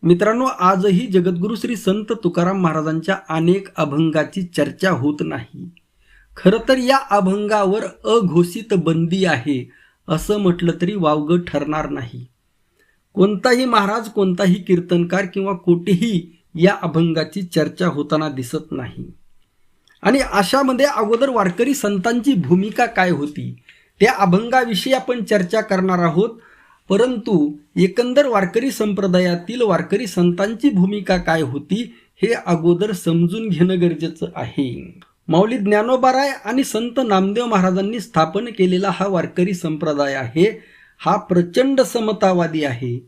मित्रांनो, आजही जगद्गुरू श्री संत तुकाराम महाराजांच्या अनेक अभंगाची चर्चा होत नाही. खरं तर या अभंगावर अघोषित बंदी आहे असं म्हटलं तरी वावगं ठरणार नाही. कोणताही महाराज, कोणताही कीर्तनकार किंवा कोठेही या अभंगाची चर्चा होताना दिसत नाही. आणि अशामध्ये अगोदर वारकरी संतांची भूमिका काय होती त्या अभंगाविषयी आपण चर्चा करणार आहोत. परंतु एकंदर वारकरी संप्रदायातील वारकरी संतांची भूमिका काय होती हे अगोदर समजून घेणं गरजेचं आहे. माऊली ज्ञानोबाराय आणि संत नामदेव महाराजांनी स्थापन केलेला हा वारकरी संप्रदाय आहे, हा प्रचंड समतावादी आहे.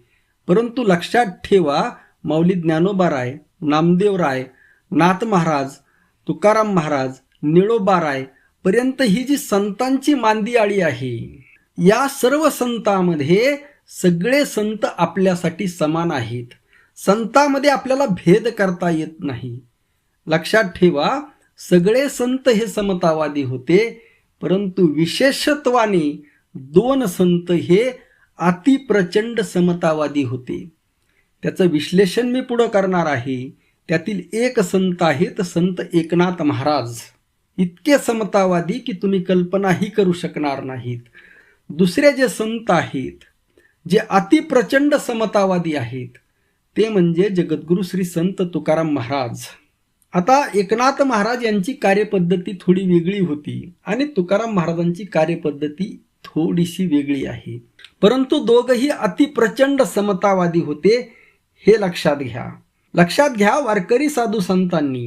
परंतु लक्षात ठेवा, माऊली ज्ञानोबाराय, नामदेवराय, नाथ महाराज, तुकाराम महाराज, निळोबाराय पर्यंत ही जी संतांची मांदियाळी आहे, या सर्व संतांमध्ये सगळे संत आपल्यासाठी समान आहेत. संतांमध्ये आपल्याला भेद करता येत नाही. लक्षात ठेवा, सगळे संत हे समतावादी होते, परंतु विशेषत्वाने दोन संत हे अतिप्रचंड समतावादी होते. त्याचं विश्लेषण मी पुढं करणार आहे. त्यातील एक संत आहेत संत एकनाथ महाराज, इतके समतावादी की तुम्ही कल्पनाही करू शकणार नाहीत. दुसरे जे संत आहेत जे अतिप्रचंड समतावादी आहेत ते म्हणजे जगद्गुरू श्री संत तुकाराम महाराज. आता एकनाथ महाराज यांची कार्यपद्धती थोडी वेगळी होती आणि तुकाराम महाराजांची कार्यपद्धती थोडीशी वेगळी आहे, परंतु दोघंही अतिप्रचंड समतावादी होते. हे लक्षात घ्या. लक्षात घ्या, वारकरी साधू संतांनी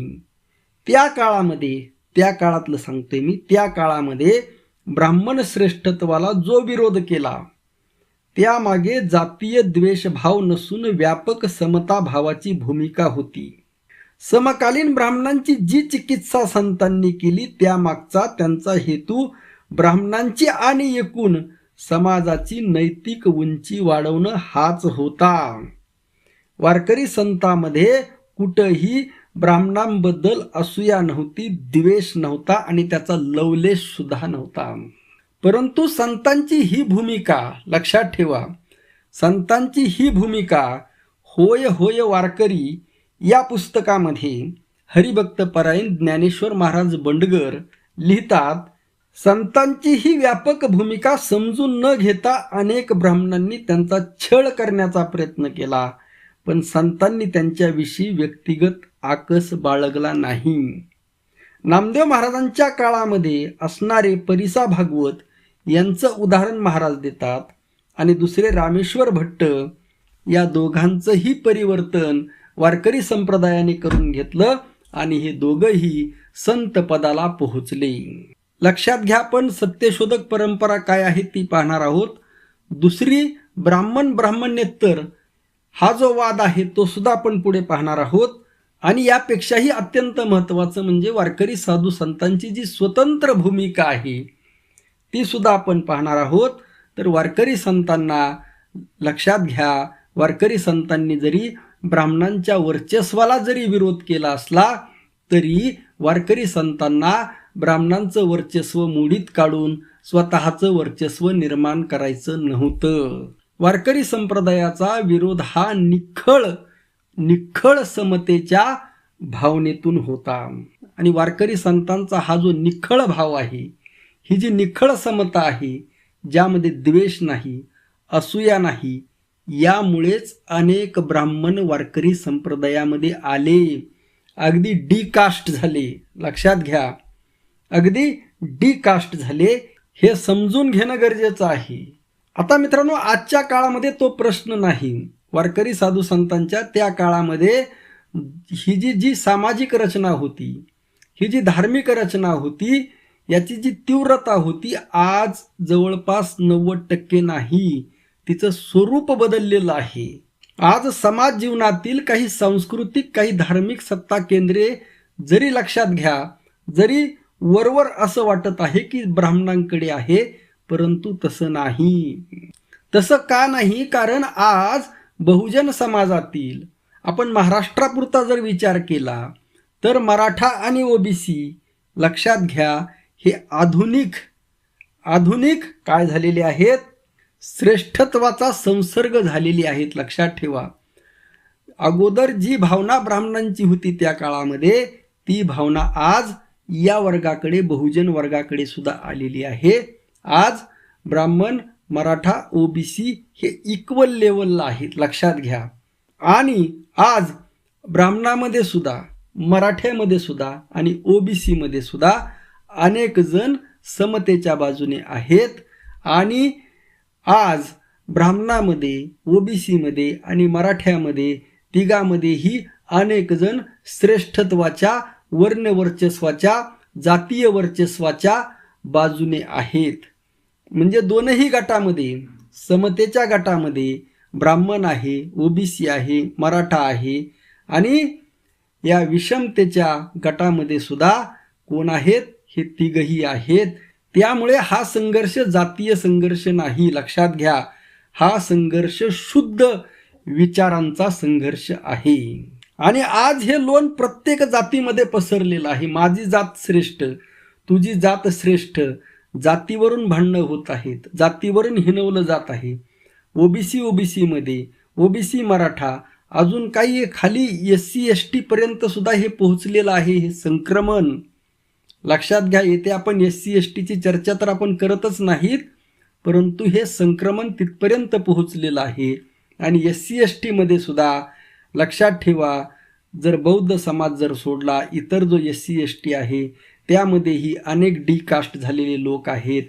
त्या काळातलं सांगतोय मी, त्या काळामध्ये ब्राह्मण श्रेष्ठत्वाला जो विरोध केला त्यामागे जातीय द्वेषभाव नसून व्यापक समता भावाची भूमिका होती. समकालीन ब्राह्मणांची जी चिकित्सा संतांनी केली त्यामागचा त्यांचा हेतू ब्राह्मणांची आणि एकूण समाजाची नैतिक उंची वाढवणं हाच होता. वारकरी संतांमध्ये कुठंही ब्राह्मणांबद्दल असूया नव्हती, द्वेष नव्हता आणि त्याचा लवलेश सुद्धा नव्हता. परंतु संतांची ही भूमिका लक्षात ठेवा, संतांची ही भूमिका होय होय वारकरी या पुस्तकामध्ये हरिभक्तपरायण ज्ञानेश्वर महाराज बंडगर लिहितात. संतांची ही व्यापक भूमिका समजून न घेता अनेक ब्राह्मणांनी त्यांचा छळ करण्याचा प्रयत्न केला, पण संतांनी त्यांच्याविषयी व्यक्तिगत आकस बाळगला नाही. नामदेव महाराजांच्या काळामध्ये असणारे परिसा भागवत यांचं उदाहरण महाराज देतात आणि दुसरे रामेश्वर भट्ट, या दोघांचंही परिवर्तन वारकरी संप्रदायाने करून घेतलं आणि हे दोघंही संत पदाला पोहोचले. लक्षात घ्या, पण सत्यशोधक परंपरा काय आहे ती पाहणार आहोत. दुसरी ब्राह्मणेतर हा जो वाद आहे तो सुद्धा आपण पुढे पाहणार आहोत. आणि यापेक्षाही अत्यंत महत्त्वाचं म्हणजे वारकरी साधू संतांची जी स्वतंत्र भूमिका आहे ती सुद्धा आपण पाहणार आहोत. तर वारकरी संतांना लक्षात घ्या, वारकरी संतांनी जरी ब्राह्मणांच्या वर्चस्वाला जरी विरोध केला असला तरी वारकरी संतांना ब्राह्मणांचं वर्चस्व मोडीत काढून स्वतःचं वर्चस्व निर्माण करायचं नव्हतं. वारकरी संप्रदायाचा विरोध हा निखळ समतेच्या भावनेतून होता. आणि वारकरी संतांचा हा जो निखळ भाव आहे, ही जी निखळ समता आहे, ज्यामध्ये द्वेष नाही, असूया नाही, यामुळेच अनेक ब्राह्मण वारकरी संप्रदायामध्ये आले, अगदी डी कास्ट झाले. लक्षात घ्या, अगदी डी कास्ट झाले. हे समजून घेणं गरजेचं आहे. आता मित्रांनो, आजच्या काळामध्ये तो प्रश्न नाही. वारकरी साधू संतांच्या त्या काळामध्ये ही जी सामाजिक रचना होती, ही जी धार्मिक रचना होती, याची जी तीव्रता होती, आज जवळपास 90% नाही, तिचं स्वरूप बदललेलं आहे. आज समाज जीवनातील काही सांस्कृतिक, काही धार्मिक सत्ता केंद्रे जरी लक्षात घ्या, जरी वरवर असं वाटत आहे की ब्राह्मणांकडे आहे, परंतु तसं नाही. तसं का नाही? कारण आज बहुजन समाजातील, आपण महाराष्ट्रापुरता जर विचार केला तर मराठा आणि ओबीसी लक्षात घ्या, हे आधुनिक काय झालेले आहेत? श्रेष्ठत्वाचा संसर्ग झालेली आहेत. लक्षात ठेवा, अगोदर जी भावना ब्राह्मणांची होती त्या काळामध्ये, ती भावना आज या वर्गाकडे, बहुजन वर्गाकडे सुद्धा आलेली आहे. आज ब्राह्मण, मराठा, ओबीसी हे इक्वल लेवलला आहेत, लक्षात घ्या. आणि आज ब्राह्मणामध्ये सुद्धा, मराठ्यामध्ये सुद्धा आणि ओबीसीमध्ये सुद्धा अनेक जण समतेच्या बाजूने आहेत. आणि आज ब्राह्मणामध्ये, ओबीसीमध्ये आणि मराठ्यामध्ये तिघामध्येही अनेक जण श्रेष्ठत्वाच्या, वर्णवर्चस्वाच्या, जातीय वर्चस्वाच्या बाजूने आहेत. म्हणजे दोनही गटामध्ये, समतेच्या गटामध्ये ब्राह्मण आहे, ओबीसी आहे, मराठा आहे, आणि या विषमतेच्या गटामध्ये सुद्धा कोण आहेत? हे तिघही आहेत. त्यामुळे हा संघर्ष जातीय संघर्ष नाही, लक्षात घ्या. हा संघर्ष शुद्ध विचारांचा संघर्ष आहे. आणि आज हे लोण प्रत्येक जातीमध्ये पसरलेलं आहे. माझी जात श्रेष्ठ, तुझी जात श्रेष्ठ, जातीवरून भांडणं होत आहेत, जातीवरून हिणवलं जात आहे. ओबीसीमध्ये, ओबीसी मराठा, अजून काही खाली SC ST पर्यंत सुद्धा हे पोहोचलेलं आहे, हे संक्रमण. लक्षात घ्या, येथे आपण SC STची चर्चा तर आपण करतच नाहीत, परंतु हे संक्रमण तिथपर्यंत पोहोचलेलं आहे. आणि SC ST मध्ये सुद्धा लक्षात ठेवा, जर बौद्ध समाज जर सोडला, इतर जो SC ST आहे त्यामध्येही अनेक डिकास्ट झालेले लोक आहेत,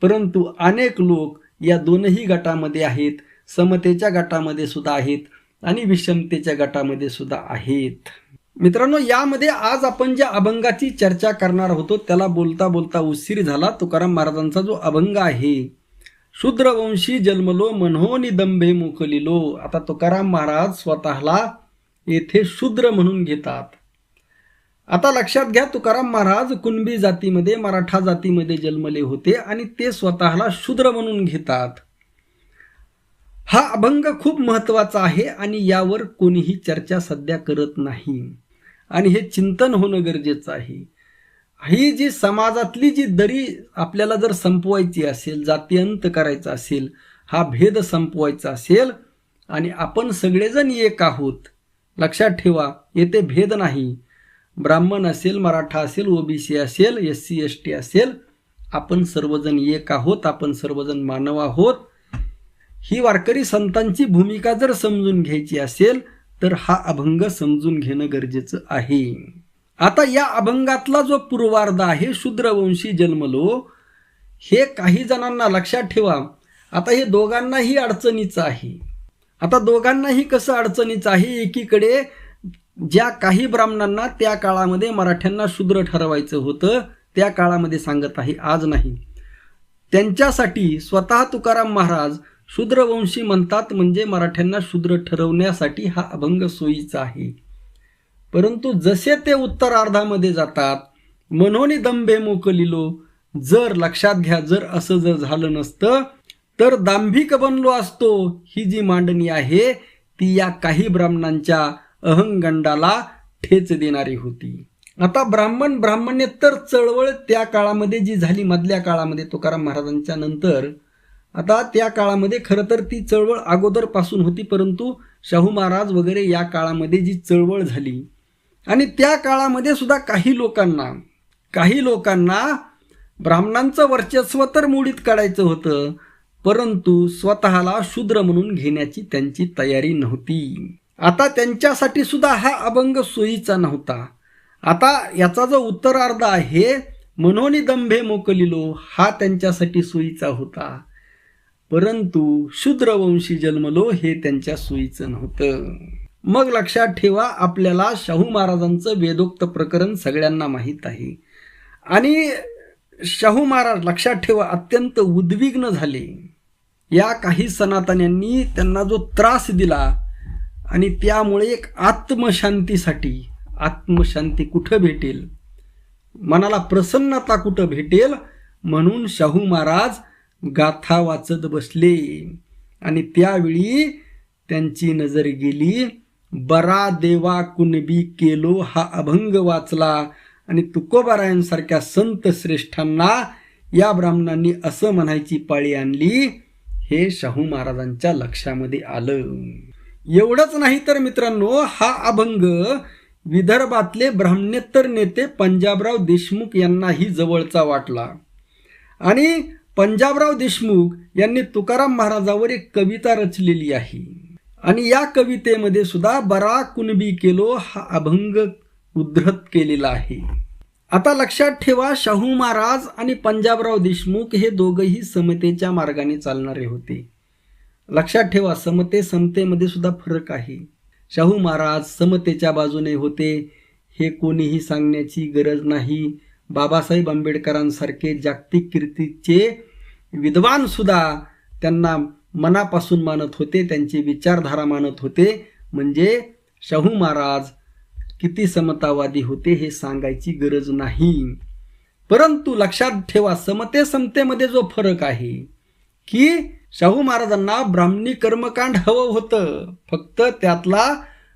परंतु अनेक लोक या दोनही गटामध्ये आहेत, समतेच्या गटामध्ये सुद्धा आहेत आणि विषमतेच्या गटामध्ये सुद्धा आहेत. मित्रांनो, यामध्ये आज आपण ज्या अभंगाची चर्चा करणार होतो त्याला बोलता बोलता उशीर झाला. तुकाराम महाराजांचा जो अभंग आहे, शूद्रवंशी जन्मलो मनोनी दंभे मोकलिलो. आता तुकाराम महाराज स्वतःला येथे शूद्र म्हणून घेतात. आता लक्षात घ्या, तुकाराम महाराज कुणबी जातीमध्ये, मराठा जातीमध्ये जन्मले होते आणि ते स्वतःला शूद्र म्हणून घेतात. हा अभंग खूप महत्त्वाचा आहे आणि यावर कोणीही चर्चा सध्या करत नाही आणि हे चिंतन होणं गरजेचं आहे. ही जी समाजातली जी दरी आपल्याला जर संपवायची असेल, जातीअंत करायचा असेल, हा भेद संपवायचा असेल आणि आपण सगळेजण एक आहोत. लक्षात ठेवा, येथे भेद नाही. ब्राह्मण असेल, मराठा असेल, ओबीसी असेल, SC ST असेल, आपण सर्वजण एक आहोत, आपण सर्वजण मानव आहोत. ही वारकरी संतांची भूमिका जर समजून घ्यायची असेल तर हा अभंग समजून घेणं गरजेचं आहे. आता या अभंगातला जो पूर्वार्ध आहे, शूद्रवंशी जन्मलो, हे काही जणांना लक्षात ठेवा, आता हे दोघांनाही अडचणीचं आहे. आता दोघांनाही कसं अडचणीचं आहे? एकीकडे ज्या काही ब्राह्मणांना त्या काळामध्ये मराठ्यांना शूद्र ठरवायचं होतं, त्या काळामध्ये सांगत आहे, आज नाही. त्यांच्यासाठी स्वतः तुकाराम महाराज शूद्रवंशी म्हणतात, म्हणजे मराठ्यांना शूद्र ठरवण्यासाठी हा अभंग सोयीचा आहे. परंतु जसे ते उत्तरार्धामध्ये जातात, मनोनी दंभे मोकलिलो, जर लक्षात घ्या, जर असं जर झालं नसतं तर दांभिक बनलो असतो, ही जी मांडणी आहे ती या काही ब्राह्मणांच्या अहंगंडाला ठेच देणारी होती. आता ब्राह्मणेतर चळवळ त्या काळामध्ये जी झाली, मधल्या काळामध्ये तुकाराम महाराजांच्या नंतर, आता त्या काळामध्ये खरं तर ती चळवळ अगोदरपासून होती, परंतु शाहू महाराज वगैरे या काळामध्ये जी चळवळ झाली आणि त्या काळामध्ये सुद्धा काही लोकांना ब्राह्मणांचं वर्चस्व तर मोडीत काढायचं होतं, परंतु स्वतःला शूद्र म्हणून घेण्याची त्यांची तयारी नव्हती. आता त्यांच्यासाठी सुद्धा हा अभंग सोयीचा नव्हता. आता याचा जो उत्तरार्ध आहे, मनोनी दंभे मोकलिलो, हा त्यांच्यासाठी सोयीचा होता, परंतु शूद्रवंशी जन्मलो हे त्यांच्या सोयीचं नव्हतं. मग लक्षात ठेवा, आपल्याला शाहू महाराजांचं वेदोक्त प्रकरण सगळ्यांना माहीत आहे आणि शाहू महाराज लक्षात ठेवा अत्यंत उद्विग्न झाले. या काही सनातन्यांनी त्यांना जो त्रास दिला आणि त्यामुळे एक आत्मशांती कुठं भेटेल, मनाला प्रसन्नता कुठं भेटेल, म्हणून शाहू महाराज गाथा वाचत बसले आणि त्यावेळी त्यांची नजर गेली, बरा देवा कुणबी केलो हा अभंग वाचला आणि तुकोबारायांसारख्या संत श्रेष्ठांना या ब्राह्मणांनी असं म्हणायची पाळी आणली. हे शाहू महाराजांच्या लक्षामध्ये आलं. एवढंच नाही तर मित्रांनो, हा अभंग विदर्भातले ब्राह्मणेतर नेते पंजाबराव देशमुख यांनाही जवळचा वाटला आणि पंजाबराव देशमुख यांनी तुकाराम महाराजांवर एक कविता रचलेली आहे आणि या कवितेमध्ये सुद्धा बरा कुणबी केलो हा अभंग उद्धृत केलेला आहे. आता लक्षात ठेवा, शाहू महाराज आणि पंजाबराव देशमुख हे दोघंही समतेच्या मार्गाने चालणारे होते. लक्षात ठेवा, समतेमध्ये सुद्धा फरक आहे. शाहू महाराज समतेच्या बाजूने होते हे कोणीही सांगण्याची गरज नाही. बाबासाहेब आंबेडकरांसारखे जागतिक कीर्तीचे विद्वान सुद्धा त्यांना मनापासून मानत होते, त्यांची विचारधारा मानत होते. म्हणजे शाहू महाराज किती समतावादी होते हे सांगायची गरज नाही. परंतु लक्षात ठेवा, समतेमध्ये जो फरक आहे की शाहू महाराजांना ब्राह्मणी कर्मकांड हवं होतं, फक्त त्यातला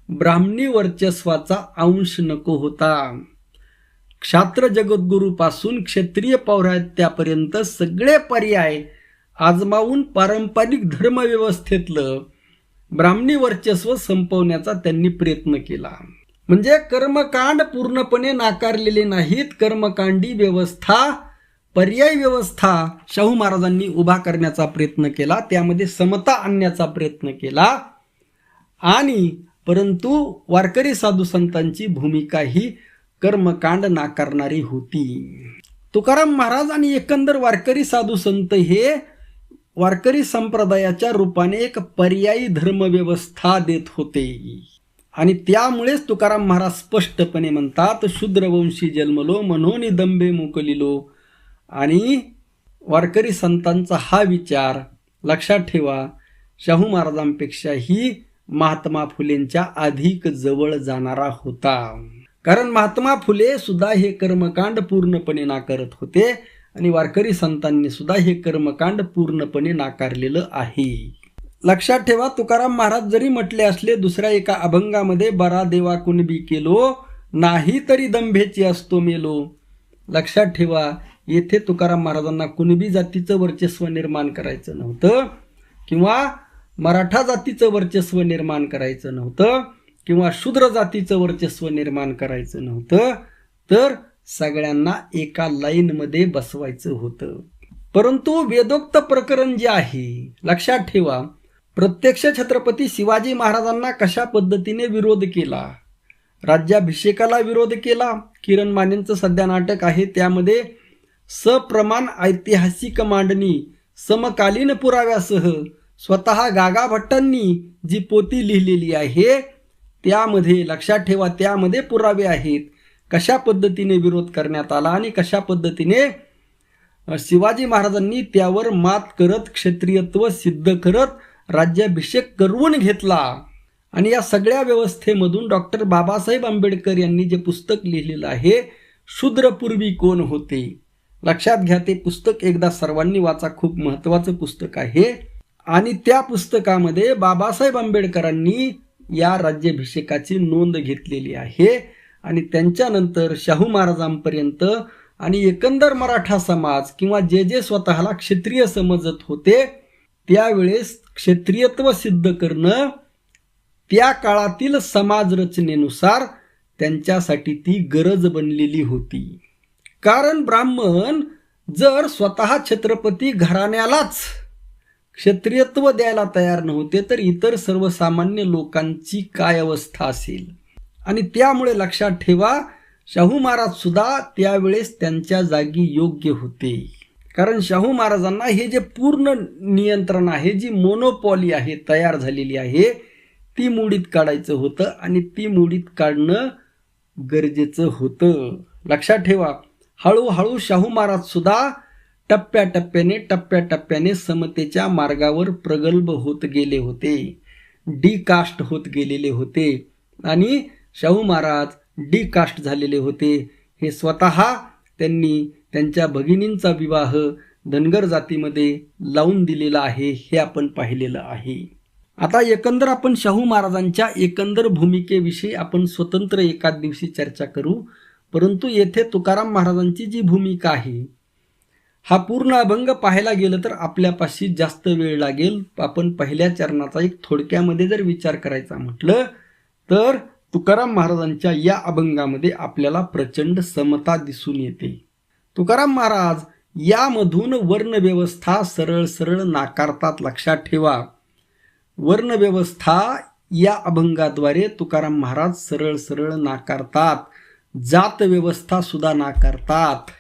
ब्राह्मणी वर्चस्वाचा अंश नको होता. क्षात्र जगद्गुरूपासून क्षत्रिय पौरात्यापर्यंत सगळे पर्याय आजमावून पारंपरिक धर्मव्यवस्थेतलं ब्राह्मणी वर्चस्व संपवण्याचा त्यांनी प्रयत्न केला. म्हणजे कर्मकांड पूर्णपणे नाकारलेले नाहीत. कर्मकांडी व्यवस्था, पर्याय व्यवस्था शाहू महाराजांनी उभा करण्याचा प्रयत्न केला, त्यामध्ये समता आणण्याचा प्रयत्न केला. आणि परंतु वारकरी साधू संतांची भूमिका ही कर्मकांड नाकारणारी होती. तुकाराम महाराज आणि एकंदर वारकरी साधू संत हे वारकरी संप्रदायाच्या रूपाने एक पर्यायी धर्मव्यवस्था देत होते आणि त्यामुळेच तुकाराम महाराज स्पष्टपणे म्हणतात, शूद्रवंशी जन्मलो म्हणून दंभे मोकलिलो. आणि वारकरी संतांचा हा विचार लक्षात ठेवा, शाहू महाराजांपेक्षाही महात्मा फुलेंच्या अधिक जवळ जाणारा होता. कारण महात्मा फुले सुद्धा हे कर्मकांड पूर्णपणे नाकारत होते आणि वारकरी संतांनी सुद्धा हे कर्मकांड पूर्णपणे नाकारलेलं आहे. लक्षात ठेवा, तुकाराम महाराज जरी म्हटले असले दुसऱ्या एका अभंगामध्ये, बरा देवा कुणबी केलो नाही तरी दंभेची असतो मेलो. लक्षात ठेवा, येथे तुकाराम महाराजांना कुणबी जातीचं वर्चस्व निर्माण करायचं नव्हतं किंवा मराठा जातीचं वर्चस्व निर्माण करायचं नव्हतं किंवा शूद्र जातीचं वर्चस्व निर्माण करायचं नव्हतं, तर सगळ्यांना एका लाईनमध्ये बसवायचं होतं. परंतु वेदोक्त प्रकरण जे आहे, लक्षात ठेवा, प्रत्यक्ष छत्रपती शिवाजी महाराजांना कशा पद्धतीने विरोध केला, राज्याभिषेकाला विरोध केला. किरण मानेंचं सध्या नाटक आहे, त्यामध्ये सप्रमाण ऐतिहासिक मांडणी समकालीन पुराव्यासह स्वतः गागा भट्टांनी जी पोथी लिहिलेली आहे त्यामध्ये, लक्षात ठेवा, त्यामध्ये पुरावे आहेत कशा पद्धतीने विरोध करण्यात आला आणि कशा पद्धतीने शिवाजी महाराजांनी त्यावर मात करत क्षत्रियत्व सिद्ध करत राज्याभिषेक करवून घेतला. आणि या सगळ्या व्यवस्थेमधून डॉक्टर बाबासाहेब आंबेडकर यांनी जे पुस्तक लिहिलेलं आहे, शूद्रपूर्वी कोण होते, लक्षात घ्या, ते पुस्तक एकदा सर्वांनी वाचा, खूप महत्त्वाचं पुस्तक आहे. आणि त्या पुस्तकामध्ये बाबासाहेब आंबेडकरांनी या राज्याभिषेकाची नोंद घेतलेली आहे आणि त्यांच्यानंतर शाहू महाराजांपर्यंत आणि एकंदर मराठा समाज किंवा जे जे स्वतःला क्षत्रिय समजत होते त्यावेळेस क्षत्रियत्व सिद्ध करणं त्या काळातील समाज रचनेनुसार त्यांच्यासाठी ती गरज बनलेली होती. कारण ब्राह्मण जर स्वतः छत्रपती घराण्यालाच क्षत्रियत्व द्यायला तयार नव्हते तर इतर सर्वसामान्य लोकांची काय अवस्था असेल. आणि त्यामुळे लक्षात ठेवा, शाहू महाराज सुद्धा त्यावेळेस त्यांच्या जागी योग्य होते. कारण शाहू महाराजांना हे जे पूर्ण नियंत्रण आहे, जी मोनोपॉली आहे तयार झालेली आहे, ती मोडीत काढायचं होतं आणि ती मोडीत काढणं गरजेचं होतं. लक्षात ठेवा, हळूहळू शाहू महाराज सुद्धा टप्प्याटप्प्याने समतेच्या मार्गावर प्रगल्भ होत गेले होते, डिकास्ट होत गेलेले होते आणि शाहू महाराज डिकास्ट झालेले होते. हे स्वतः त्यांनी त्यांच्या भगिनींचा विवाह धनगर जातीमध्ये लावून दिलेला आहे, हे आपण पाहिलेलं आहे. आता एकंदर आपण शाहू महाराजांच्या एकंदर भूमिकेविषयी आपण स्वतंत्र एकाच दिवशी चर्चा करू. परंतु येथे तुकाराम महाराजांची जी भूमिका आहे, हा पूर्ण अभंग पाहायला गेलं तर आपल्यापाशी जास्त वेळ लागेल. आपण पहिल्या चरणाचा एक थोडक्यामध्ये जर विचार करायचा म्हटलं तर तुकाराम महाराजांच्या या अभंगामध्ये आपल्याला प्रचंड समता दिसून येते. तुकाराम महाराज यामधून वर्णव्यवस्था सरळ सरळ नाकारतात. लक्षात ठेवा, वर्णव्यवस्था या अभंगाद्वारे तुकाराम महाराज सरळ सरळ नाकारतात. जात व्यवस्था सुद्धा नाकारतात.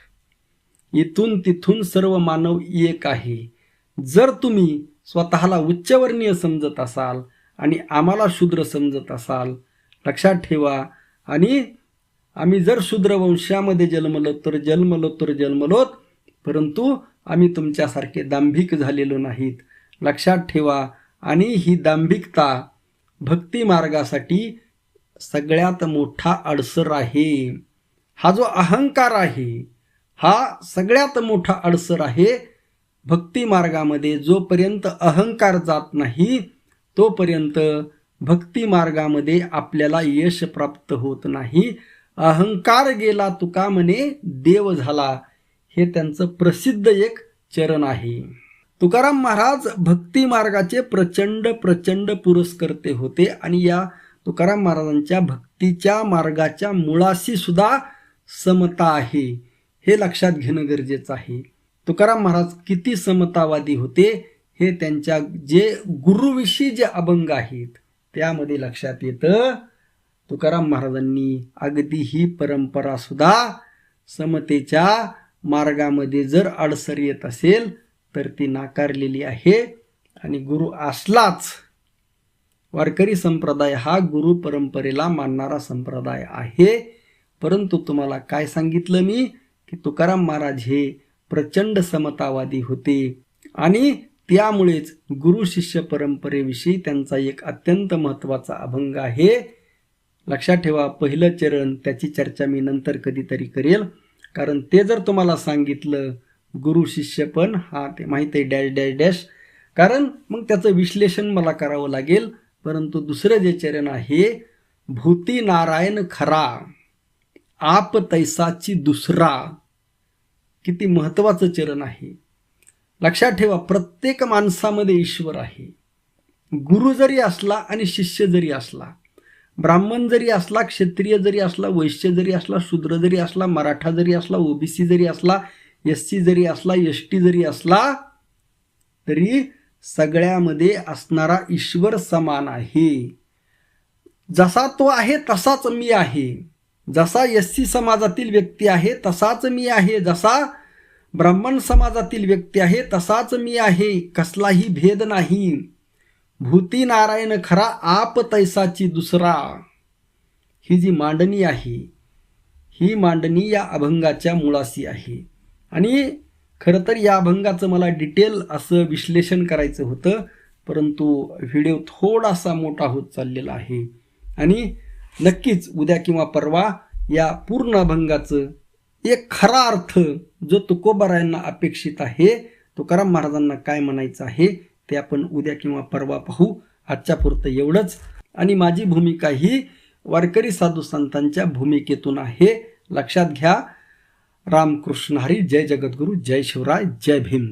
इथून तिथून सर्व मानव एक आहे. जर तुम्ही स्वतःला उच्चवर्णीय समजत असाल आणि आम्हाला शूद्र समजत असाल, लक्षात ठेवा, आणि आम्ही जर शूद्र वंशामध्ये जन्मलो तर जन्मलोत, परंतु आम्ही तुमच्यासारखे दांभिक झालेलो नाहीत. लक्षात ठेवा. आणि ही दांभिकता भक्ती मार्गासाठी सगळ्यात मोठा अडसर आहे. हा जो अहंकार आहे हा सगळ्यात मोठा अडसर आहे. भक्ती मार्गामध्ये जोपर्यंत अहंकार जात नाही तोपर्यंत भक्ती मार्गामध्ये आपल्याला यश प्राप्त होत नाही. अहंकार गेला तुका म्हणे देव झाला, हे त्यांचं प्रसिद्ध एक चरण आहे. तुकाराम महाराज भक्ती मार्गाचे प्रचंड प्रचंड पुरस्कर्ते होते आणि या तुकाराम महाराजांच्या भक्तीच्या मार्गाच्या मुळाशी सुद्धा समता आहे, हे लक्षात घेणं गरजेचं आहे. तुकाराम महाराज किती समतावादी होते हे त्यांच्या जे गुरुविषयी जे अभंग आहेत त्यामध्ये लक्षात येतं. तुकाराम महाराजांनी अगदी ही परंपरा सुद्धा समतेच्या मार्गामध्ये जर अडसर येत असेल तर ती नाकारलेली आहे. आणि गुरु असलाच, वारकरी संप्रदाय हा गुरु परंपरेला मानणारा संप्रदाय आहे. परंतु तुम्हाला काय सांगितलं मी की तुकाराम महाराज हे प्रचंड समतावादी होते आणि त्यामुळेच गुरु शिष्य परंपरेविषयी त्यांचा एक अत्यंत महत्त्वाचा अभंग आहे. लक्षात ठेवा, पहिलं चरण त्याची चर्चा मी नंतर कधीतरी करेल, कारण ते जर तुम्हाला सांगितलं गुरु शिष्य पण हा ते माहीत आहे डॅश डॅश डॅश, कारण मग त्याचं विश्लेषण मला करावं लागेल. परंतु दुसरं जे चरण आहे भूती नारायण खरा आप तैसाची दुसरा, किती महत्त्वाचं चरण आहे. लक्षात ठेवा, प्रत्येक माणसामध्ये ईश्वर आहे. गुरु जरी असला आणि शिष्य जरी असला, ब्राह्मण जरी असला, क्षत्रिय जरी असला, वैश्य जरी असला, शूद्र जरी असला, मराठा जरी असला, ओबीसी जरी असला, एससी जरी असला, एसटी जरी असला, तरी सगळ्यामध्ये असणारा ईश्वर समान आहे. जसा तो आहे तसाच मी आहे. जसा एससी समाजातील व्यक्ती आहे तसाच मी आहे. जसा ब्राह्मण समाजातील व्यक्ती आहे तसाच मी आहे. कसलाही भेद नाही. भूती नारायण खरा आप तैसाची दुसरा, ही जी मांडणी आहे ही मांडणी या अभंगाच्या मुळाशी आहे. आणि खरं तर या अभंगाचं मला डिटेल असं विश्लेषण करायचं होतं, परंतु व्हिडिओ थोडासा मोठा होत चाललेला आहे. आणि नक्कीच उद्या किंवा परवा या पूर्ण अभंगाचं एक खरा अर्थ जो तुकोबारायांना अपेक्षित आहे, तुकाराम महाराजांना काय म्हणायचं आहे ते आपण उद्या किंवा परवा पाहू. आजच्या पुरतं एवढंच. आणि माझी भूमिका ही वारकरी साधू संतांच्या भूमिकेतून आहे, लक्षात घ्या. रामकृष्ण हरी. जय जगद्गुरु, जय शिवराय, जय भीम.